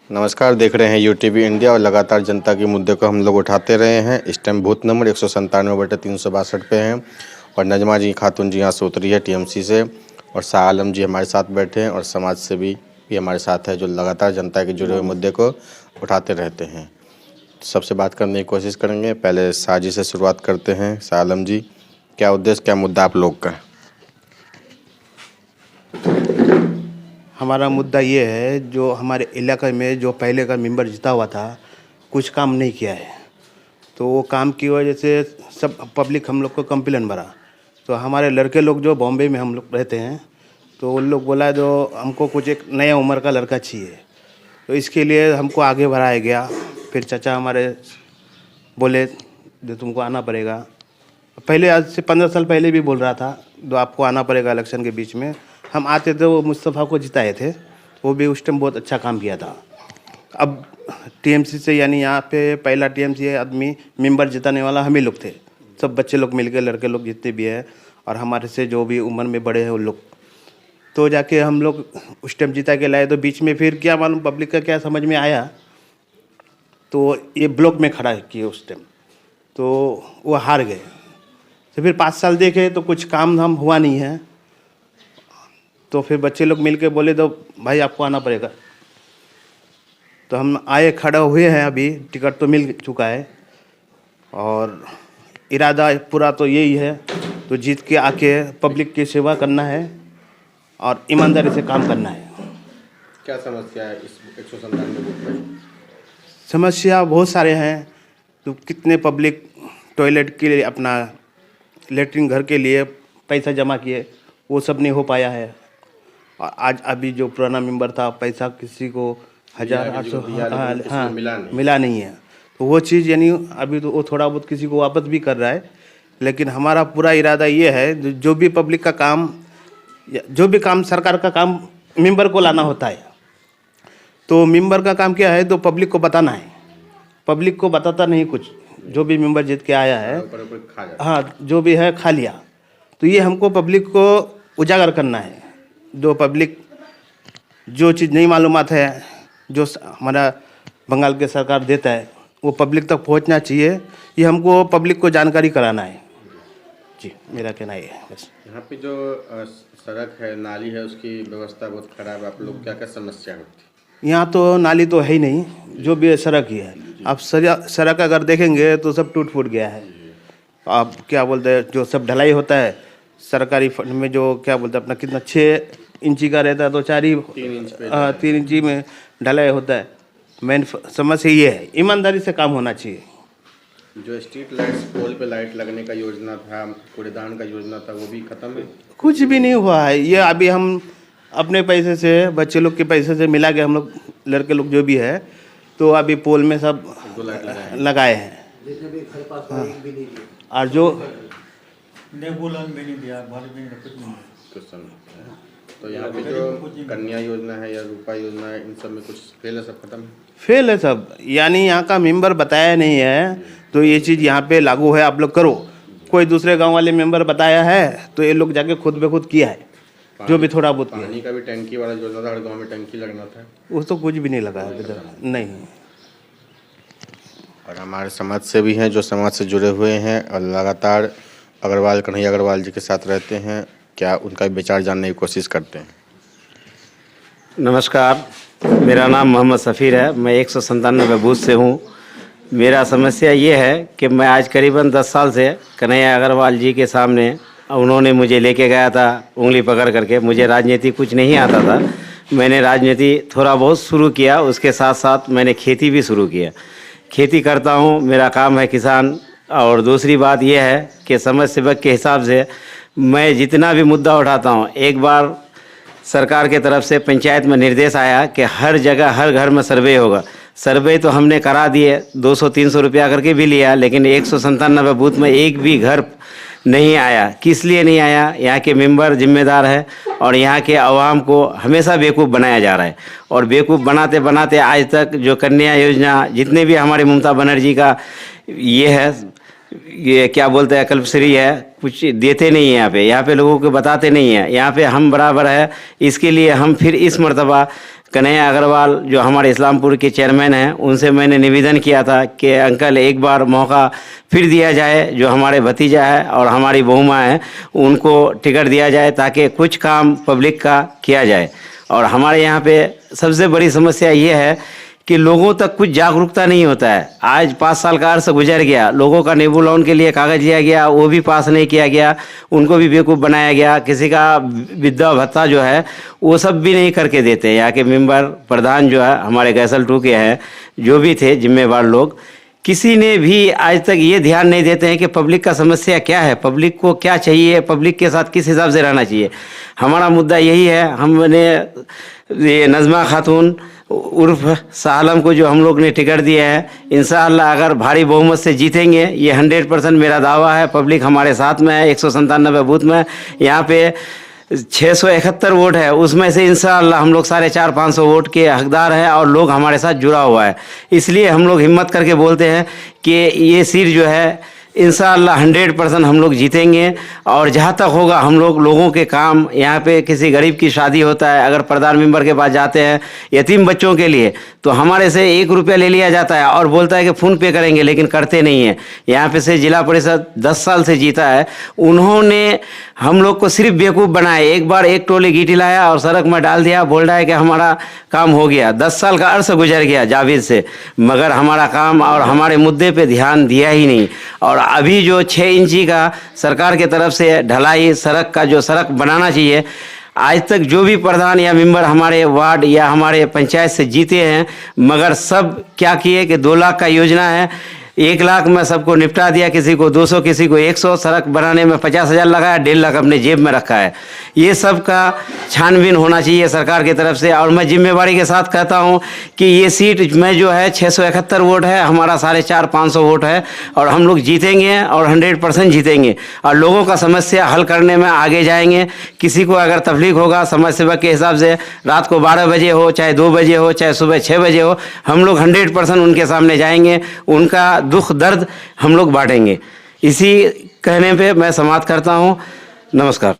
नमस्कार, देख रहे हैं यूटीवी इंडिया और लगातार जनता के मुद्दे को हम लोग उठाते रहे हैं। इस टाइम बूथ नंबर 197/362 पे हैं और नजमा जी खातून जी यहाँ से उतरी है टीएमसी से, और शाह आलम जी हमारे साथ बैठे हैं और समाज सेवी भी हमारे साथ है जो लगातार जनता के जुड़े हुए मुद्दे को उठाते रहते हैं। सबसे बात करने की कोशिश करेंगे। पहले शाह जी से शुरुआत करते हैं। शाह आलम जी, क्या उद्देश्य, क्या मुद्दा आप लोग का? हमारा मुद्दा ये है, जो हमारे इलाके में जो पहले का मेंबर जीता हुआ था कुछ काम नहीं किया है, तो वो काम की वजह से सब पब्लिक हम लोग को कंप्लेन भरा। तो हमारे लड़के लोग जो बॉम्बे में हम लोग रहते हैं, तो उन लोग बोला जो हमको कुछ एक नया उम्र का लड़का चाहिए, तो इसके लिए हमको आगे बढ़ाया गया। फिर चाचा हमारे बोले जो तुमको आना पड़ेगा। पहले आज से 15 साल पहले भी बोल रहा था जो आपको आना पड़ेगा इलेक्शन के बीच में। हम आते थे, वो मुस्तफ़ा को जिताए थे, वो भी उस टाइम बहुत अच्छा काम किया था। अब टीएमसी से, यानी यहाँ पे पहला टीएमसी आदमी मेंबर जिताने वाला हम ही लोग थे। सब बच्चे लोग मिलके, लड़के लोग जितने भी हैं और हमारे से जो भी उम्र में बड़े हैं उन लोग, तो जाके हम लोग उस टाइम जिता के लाए। तो बीच में फिर क्या मालूम पब्लिक का क्या समझ में आया, तो ये ब्लॉक में खड़ा किए उस टाइम, तो वो हार गए। तो फिर 5 साल देखे तो कुछ काम धाम हुआ नहीं है। तो फिर बच्चे लोग मिलके बोले तो भाई आपको आना पड़ेगा। तो हम आए, खड़ा हुए हैं। अभी टिकट तो मिल चुका है और इरादा पूरा तो यही है, तो जीत के आके पब्लिक की सेवा करना है और ईमानदारी से काम करना है। क्या समस्या है इस 197 बूथ पर? समस्या बहुत सारे हैं। तो कितने पब्लिक टॉयलेट के लिए, अपना लेटरिन घर के लिए पैसा जमा किए, वो सब नहीं हो पाया है। और आज अभी जो पुराना मेंबर था, पैसा किसी को 1800 मिला नहीं है। तो वो चीज़ यानी अभी तो वो थोड़ा बहुत किसी को वापस भी कर रहा है। लेकिन हमारा पूरा इरादा ये है, जो भी पब्लिक का काम, जो भी काम सरकार का काम मेंबर को लाना होता है, तो मेंबर का काम क्या है, तो पब्लिक को बताना है। पब्लिक को बताता नहीं कुछ। जो भी मेंबर जीत के आया है, हाँ, जो भी है खा लिया। तो ये हमको पब्लिक को उजागर करना है। जो पब्लिक जो चीज़ नहीं मालूमात है, जो हमारा बंगाल के सरकार देता है, वो पब्लिक तक पहुंचना चाहिए। ये हमको पब्लिक को जानकारी कराना है। जी, मेरा कहना ये है बस। यहाँ पे जो सड़क है, नाली है, उसकी व्यवस्था बहुत खराब है। आप लोग क्या क्या समस्या होती है? यहाँ तो नाली तो है ही नहीं, जो भी है सड़क ही है। आप सड़क अगर देखेंगे तो सब टूट फूट गया है। आप क्या बोलते हैं, जो सब ढलाई होता है सरकारी फंड में, जो क्या बोलते हैं अपना, कितना 6 इंची का रहता है, तो 3 इंची में ढलाई होता है। मेन समस्या ये है, ईमानदारी से काम होना चाहिए। जो स्ट्रीट लाइट्स, पोल पे लाइट लगने का योजना था, कूड़ेदान का योजना था, वो भी खत्म है? कुछ भी नहीं हुआ है। ये अभी हम अपने पैसे से, बच्चे लोग के पैसे से मिला के हम लोग, लड़के लोग जो भी है, तो अभी पोल में सब लगाए हैं। हाँ। और जो तो यहाँ पे जो कन्या योजना है या रूपा योजना है, इन सब में कुछ फेल है, सब खत्म है? फेल है सब। यानी यहाँ का मेंबर बताया नहीं है, तो ये चीज़ यहाँ पे लागू है, आप लोग करो। कोई दूसरे गांव वाले मेंबर बताया है, तो ये लोग जाके खुद ब खुद किया है, जो भी थोड़ा बहुत किया। पानी का भी टंकी वाला योजना था, हर गाँव में टंकी लगना था, वो तो कुछ भी नहीं लगा है इधर, नहीं। और हमारे समाज से भी हैं जो समाज से जुड़े हुए हैं और लगातार कन्हैया अग्रवाल जी के साथ रहते हैं। क्या उनका विचार जानने की कोशिश करते हैं? नमस्कार, मेरा नाम मोहम्मद सफ़ीर है। मैं 197 बूथ से हूँ। मेरा समस्या ये है कि मैं आज करीबन 10 साल से कन्हैया अग्रवाल जी के सामने, उन्होंने मुझे लेके गया था उंगली पकड़ करके। मुझे राजनीति कुछ नहीं आता था। मैंने राजनीति थोड़ा बहुत शुरू किया, उसके साथ साथ मैंने खेती भी शुरू किया। खेती करता हूँ, मेरा काम है किसान। और दूसरी बात यह है कि समाज सेवक के हिसाब से मैं जितना भी मुद्दा उठाता हूँ, एक बार सरकार के तरफ से पंचायत में निर्देश आया कि हर जगह हर घर में सर्वे होगा। सर्वे तो हमने करा दिए, 200-300 रुपया करके भी लिया, लेकिन 197 बूथ में एक भी घर नहीं आया। किस लिए नहीं आया? यहाँ के मेंबर जिम्मेदार है और यहाँ के आवाम को हमेशा बेवकूफ़ बनाया जा रहा है। और बेवकूफ़ बनाते बनाते आज तक जो कन्या योजना, जितने भी हमारे ममता बनर्जी का ये है, ये क्या बोलते हैं, कल्पश्री है, कुछ देते नहीं हैं। यहाँ पे लोगों को बताते नहीं हैं। यहाँ पे हम बराबर है, इसके लिए हम फिर इस मर्तबा कन्हैया अग्रवाल जो हमारे इस्लामपुर के चेयरमैन हैं, उनसे मैंने निवेदन किया था कि अंकल एक बार मौका फिर दिया जाए, जो हमारे भतीजा है और हमारी बहुमा है उनको टिकट दिया जाए ताकि कुछ काम पब्लिक का किया जाए। और हमारे यहाँ पे सबसे बड़ी समस्या ये है कि लोगों तक कुछ जागरूकता नहीं होता है। आज 5 साल का अर्सा गुजर गया, लोगों का नेबू लोन के लिए कागज़ लिया गया, वो भी पास नहीं किया गया, उनको भी बेवकूफ़ बनाया गया। किसी का विधवा भत्ता जो है वो सब भी नहीं करके देते। यहाँ के मेंबर प्रधान जो है हमारे गैसल 2 के हैं, जो भी थे जिम्मेवार लोग, किसी ने भी आज तक ये ध्यान नहीं देते हैं कि पब्लिक का समस्या क्या है, पब्लिक को क्या चाहिए, पब्लिक के साथ किस हिसाब से रहना चाहिए। हमारा मुद्दा यही है। हमने ये नज़मा खातून उर्फ सालम को जो हम लोग ने टिकट दिया है, इंशाअल्लाह अगर भारी बहुमत से जीतेंगे, ये 100% मेरा दावा है। पब्लिक हमारे साथ में है। 197 बूथ में यहाँ पे 671 वोट है, उसमें से इंशाअल्लाह हम लोग 450-500 वोट के हकदार हैं और लोग हमारे साथ जुड़ा हुआ है। इसलिए हम लोग हिम्मत करके बोलते हैं कि ये सीट जो है इंशाअल्लाह 100% हम लोग जीतेंगे। और जहाँ तक होगा हम लोगों के काम, यहाँ पे किसी गरीब की शादी होता है, अगर प्रधान मेंबर के पास जाते हैं यतीम बच्चों के लिए, तो हमारे से 1 रुपया ले लिया जाता है और बोलता है कि फ़ोन पे करेंगे, लेकिन करते नहीं हैं। यहाँ पे से जिला परिषद 10 साल से जीता है, उन्होंने हम लोग को सिर्फ बेवकूफ़ बनाए। एक बार एक टोली गीटी लाया और सड़क में डाल दिया, बोल रहा है कि हमारा काम हो गया। 10 साल का अर्सा गुजर गया जावेद से, मगर हमारा काम और हमारे मुद्दे पे ध्यान दिया ही नहीं। और अभी जो 6 इंची का सरकार के तरफ से ढलाई सड़क का जो सड़क बनाना चाहिए, आज तक जो भी प्रधान या मेंबर हमारे वार्ड या हमारे पंचायत से जीते हैं, मगर सब क्या किए कि 2 लाख का योजना है, 1 लाख में सबको निपटा दिया, किसी को 200, किसी को 100। सड़क बनाने में 50,000 लगाया, 1.5 लाख अपने जेब में रखा है। ये सब का छानबीन होना चाहिए सरकार की तरफ से। और मैं जिम्मेवारी के साथ कहता हूँ कि ये सीट में जो है 671 वोट है, हमारा 450-500 वोट है और हम लोग जीतेंगे और 100% जीतेंगे और लोगों का समस्या हल करने में आगे जाएंगे। किसी को अगर तकलीफ होगा समाज सेवा के हिसाब से, रात को 12 बजे हो, चाहे 2 बजे हो, चाहे सुबह 6 बजे हो, हम लोग 100% उनके सामने जाएंगे, उनका दुख दर्द हम लोग बांटेंगे। इसी कहने पे मैं समाप्त करता हूँ। नमस्कार।